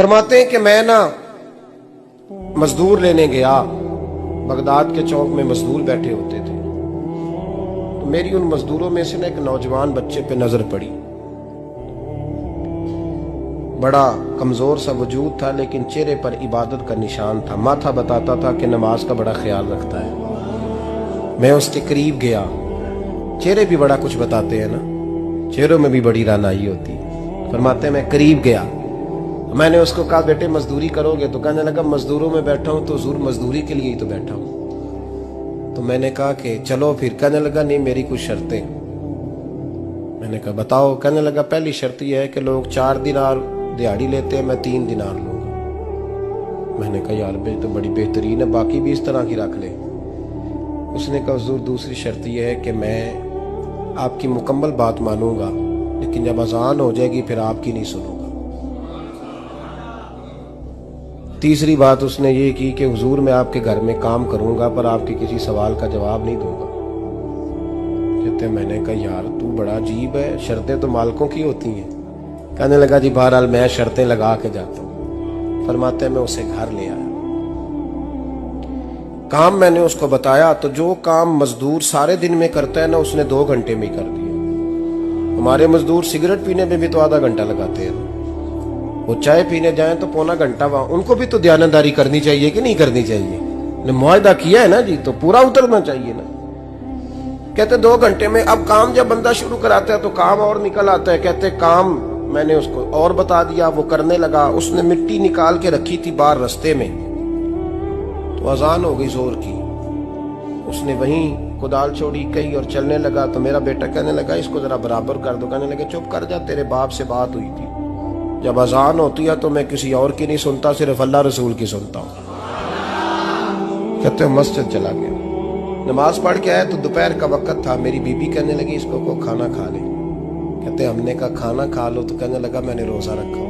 फरमाते हैं कि मैं ना मजदूर लेने गया, बगदाद के चौक में मजदूर बैठे होते थे, तो मेरी उन मजदूरों में से ना एक नौजवान बच्चे पे नजर पड़ी। बड़ा कमजोर सा वजूद था, लेकिन चेहरे पर इबादत का निशान था। माथा बताता था कि नमाज का बड़ा ख्याल रखता है। मैं उसके करीब गया। चेहरे भी बड़ा कुछ बताते हैं ना, चेहरों में भी बड़ी रानाई होती है। फरमाते हैं मैं करीब गया, मैंने उसको कहा बेटे मजदूरी करोगे? तो कहने लगा मजदूरों में बैठा हूं तो हुजूर मजदूरी के लिए ही तो बैठा हूं। तो मैंने कहा कि चलो फिर। कहने लगा नहीं, मेरी कुछ शर्तें। मैंने कहा बताओ? कहने लगा पहली शर्त यह है कि लोग 4 दिनार दिहाड़ी लेते हैं, मैं 3 दिनार लूंगा। मैंने कहा यार बे तो बड़ी बेहतरीन है, बाकी भी इस तरह की रख ले। उसने कहा हुजूर दूसरी शर्त यह है कि मैं आपकी मुकम्मल बात मानूंगा, लेकिन जब अजान हो जाएगी फिर आपकी नहीं सुनूंगा। तीसरी बात उसने ये की कि हुजूर मैं आपके घर में काम करूंगा पर आपके किसी सवाल का जवाब नहीं दूंगा। कहते मैंने कहा यार तू बड़ा अजीब है, शर्तें तो मालिकों की होती हैं। कहने लगा जी बहरहाल मैं शर्तें लगा के जाता हूं। फरमाते मैं उसे घर ले आया, काम मैंने उसको बताया, तो जो काम मजदूर सारे दिन में करता है ना उसने 2 घंटे में ही कर दिया। हमारे मजदूर सिगरेट पीने में भी तो आधा घंटा लगाते हैं, वो चाय पीने जाएं तो पौना घंटा। वहां उनको भी तो दयानतदारी करनी चाहिए कि नहीं करनी चाहिए? ने मुआहदा किया है ना जी, तो पूरा उतरना चाहिए ना। कहते 2 घंटे में। अब काम जब बंदा शुरू कराता है तो काम और निकल आता है। कहते काम मैंने उसको और बता दिया, वो करने लगा। उसने मिट्टी निकाल के रखी थी बाहर रास्ते में, तो अजान हो गई जोर की। उसने वहीं कुदाल छोड़ी कही और चलने लगा। तो मेरा बेटा कहने लगा इसको जरा बराबर कर दो। कहने लगे चुप कर जा, तेरे बाप से बात हुई थी, जब अजान होती है तो मैं किसी और की नहीं सुनता, सिर्फ अल्लाह रसूल की सुनता हूं। कहते मस्जिद चला गया, नमाज पढ़ के आया तो दोपहर का वक्त था। मेरी बीबी कहने लगी इसको को खाना खा ले। कहते हमने कहा खाना खा लो। तो कहने लगा मैंने रोजा रखा,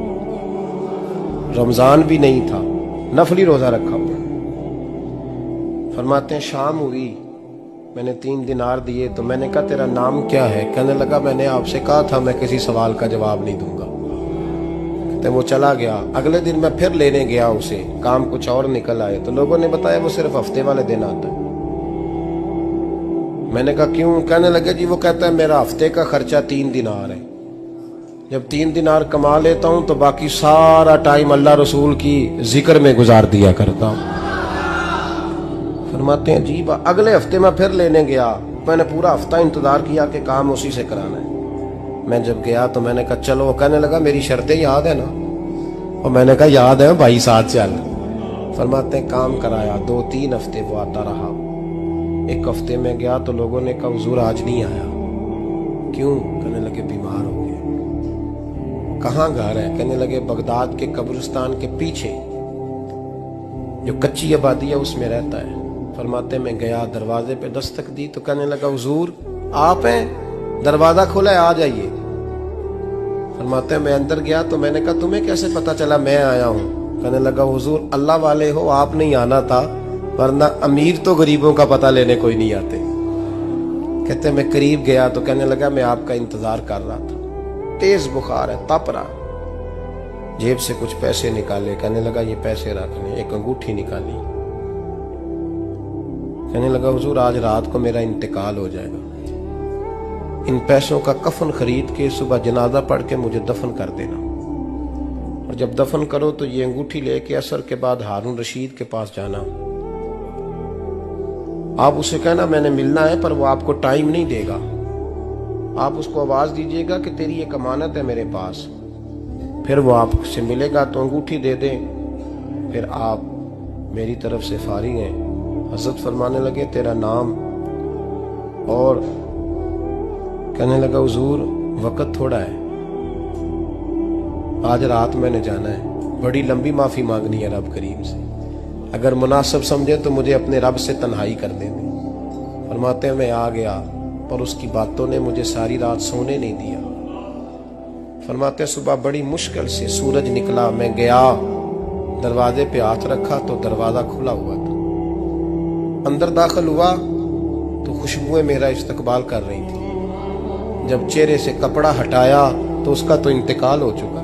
रमजान भी नहीं था, नफली रोजा रखा हुआ। फरमाते हैं शाम हुई, मैंने 3 दिनार दिए। तो मैंने कहा तेरा नाम क्या है? कहने लगा मैंने आपसे कहा था मैं किसी सवाल का जवाब नहीं दूंगा। तो वो चला गया। अगले दिन मैं फिर लेने गया उसे, काम कुछ और निकल आए। तो लोगों ने बताया वो सिर्फ हफ्ते वाले दिन आता है। मैंने कहा क्यों? कहने लगे जी वो कहता है मेरा हफ्ते का खर्चा 3 दिनार है, जब 3 दिनार कमा लेता हूं तो बाकी सारा टाइम अल्लाह रसूल की जिक्र में गुजार दिया करता हूं। फरमाते हैं जी अगले हफ्ते मैं फिर लेने गया। मैंने पूरा हफ्ता इंतजार किया कि काम उसी से कराना है। मैं जब गया तो मैंने कहा चलो। कहने लगा मेरी शर्तें याद है ना? और मैंने कहा याद है भाई, साथ चल। फरमाते हैं काम कराया। 2-3 हफ्ते वो आता रहा। एक हफ्ते में गया तो लोगों ने कहा हुजूर आज नहीं आया। क्यों? कहने लगे बीमार हो गए। कहाँ घर है? कहने लगे बगदाद के कब्रिस्तान के पीछे जो कच्ची आबादी है उसमें रहता है। फरमाते मैं गया, दरवाजे पे दस्तक दी तो कहने लगा हुजूर आप हैं? दरवाजा खुला है, आ जाइए। फरमाते मैं अंदर गया तो मैंने कहा तुम्हें कैसे पता चला मैं आया हूं? कहने लगा हुजूर अल्लाह वाले हो, आप नहीं आना था, वरना अमीर तो गरीबों का पता लेने कोई नहीं आते। कहते मैं करीब गया तो कहने लगा मैं आपका इंतजार कर रहा था, तेज बुखार है, तप रहा। जेब से कुछ पैसे निकाले। कहने लगा ये पैसे रखने। एक अंगूठी निकाली। कहने लगा हुजूर आज रात को मेरा इंतकाल हो जाएगा, इन पैसों का कफन खरीद के सुबह जनाजा पढ़ के मुझे दफन कर देना, और जब दफन करो तो ये अंगूठी लेके असर के बाद हारून रशीद के पास जाना। आप उसे कहना मैंने मिलना है, पर वो आपको टाइम नहीं देगा। आप उसको आवाज दीजिएगा कि तेरी एक अमानत है मेरे पास, फिर वो आपसे मिलेगा तो अंगूठी दे दे, फिर आप मेरी तरफ से फारिग हैं। हजरत फरमाने लगे तेरा नाम? और कहने लगा हुजूर वक्त थोड़ा है, आज रात मैंने जाना है, बड़ी लंबी माफी मांगनी है रब करीम से, अगर मुनासिब समझे तो मुझे अपने रब से तन्हाई कर देने। फरमाते हैं मैं आ गया, पर उसकी बातों ने मुझे सारी रात सोने नहीं दिया। फरमाते सुबह बड़ी मुश्किल से सूरज निकला, मैं गया दरवाजे पे हाथ रखा तो दरवाजा खुला हुआ था। अंदर दाखिल हुआ तो खुशबुएं मेरा इस्तकबाल कर रही थी। जब चेहरे से कपड़ा हटाया तो उसका तो इंतकाल हो चुका।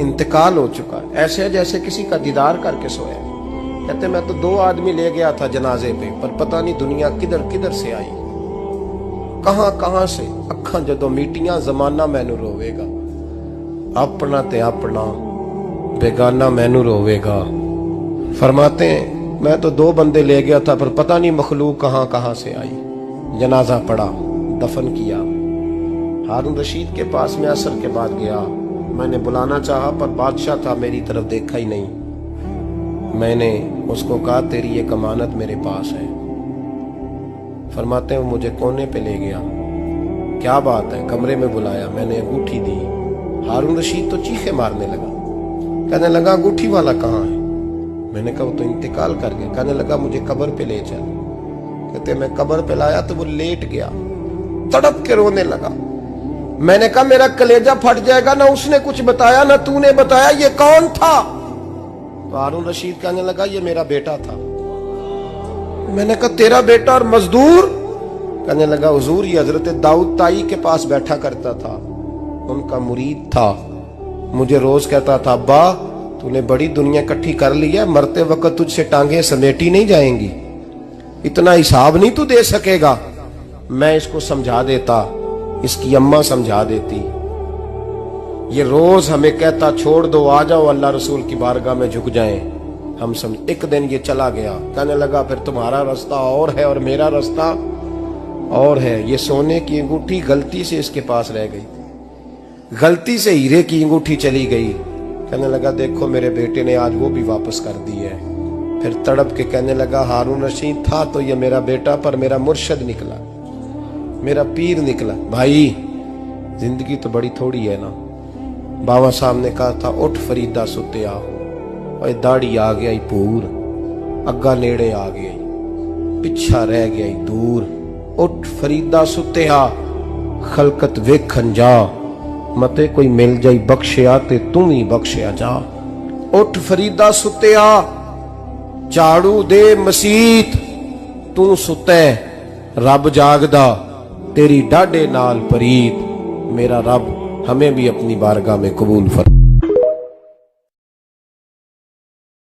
इंतकाल हो चुका है, ऐसे है जैसे किसी का दीदार करके सोया। कहते मैं तो 2 आदमी ले गया था जनाजे पे, पर पता नहीं दुनिया किधर किधर से आई, कहां कहां से। अखां जदों मीटियां जमाना मैनू रोवेगा, अपना ते अपना बेगाना मैनू रोवेगा। फरमाते हैं मैं तो 2 बंदे ले गया था, पर पता नहीं मखलूक कहां कहां से आई। जनाजा पड़ा, दफन किया। हारून रशीद के पास में असर के बाद गया, मैंने बुलाना चाहा पर बादशाह था, मेरी तरफ देखा ही नहीं। मैंने उसको कहा तेरी ये अमानत मेरे पास है। फरमाते हैं वो मुझे कोने पे ले गया, क्या बात है, कमरे में बुलाया, मैंने अंगूठी दी। हारून रशीद तो चीखे मारने लगा, कहने लगा अंगूठी वाला कहाँ है? मैंने कहा वो तो इंतकाल कर गया। कहने लगा मुझे कब्र पे ले चल। कहते मैं कब्र पे लाया तो वो लेट गया, तड़प के रोने लगा। मैंने कहा मेरा कलेजा फट जाएगा, ना उसने कुछ बताया ना तूने बताया, ये कौन था? तो हारून रशीद कहने लगा ये मेरा बेटा था। मैंने कहा तेरा बेटा और मजदूर? कहने लगा हुजूर ये हजरत दाऊद ताई के पास बैठा करता था, उनका मुरीद था, मुझे रोज कहता था अब्बा तूने बड़ी दुनिया इकट्ठी कर ली है, मरते वक्त तुझसे टांगे समेटी नहीं जाएंगी, इतना हिसाब नहीं तू दे सकेगा। मैं इसको समझा देता, इसकी अम्मा समझा देती। ये रोज हमें कहता छोड़ दो, आ जाओ अल्लाह रसूल की बारगाह में झुक जाएं। हम समझ। एक दिन ये चला गया, कहने लगा फिर तुम्हारा रास्ता और है और मेरा रास्ता और है। ये सोने की अंगूठी गलती से इसके पास रह गई, गलती से हीरे की अंगूठी चली गई। कहने लगा देखो मेरे बेटे ने आज वो भी वापस कर दी है। फिर तड़प के कहने लगा हारून रशीद था तो ये मेरा बेटा, पर मेरा मुर्शद निकला, मेरा पीर निकला। भाई जिंदगी तो बड़ी थोड़ी है ना। बाबा साहब ने कहा था उठ फरीदा सुत्या, और दाढ़ी आ गया पूर, अग्गा नेड़े आ गया, पिछा रह गया दूर। उठ फरीदा सुत्या खलकत वेखन जा, मते कोई मिल जाई बख्शिया ते तू ही बख्शिया जा। उठ फरीदा सुत्या झाड़ू दे मसीत, तू सुते रब जागदा तेरी डाडे नाल परीत। मेरा रब हमें भी अपनी बारगाह में कबूल फरमा।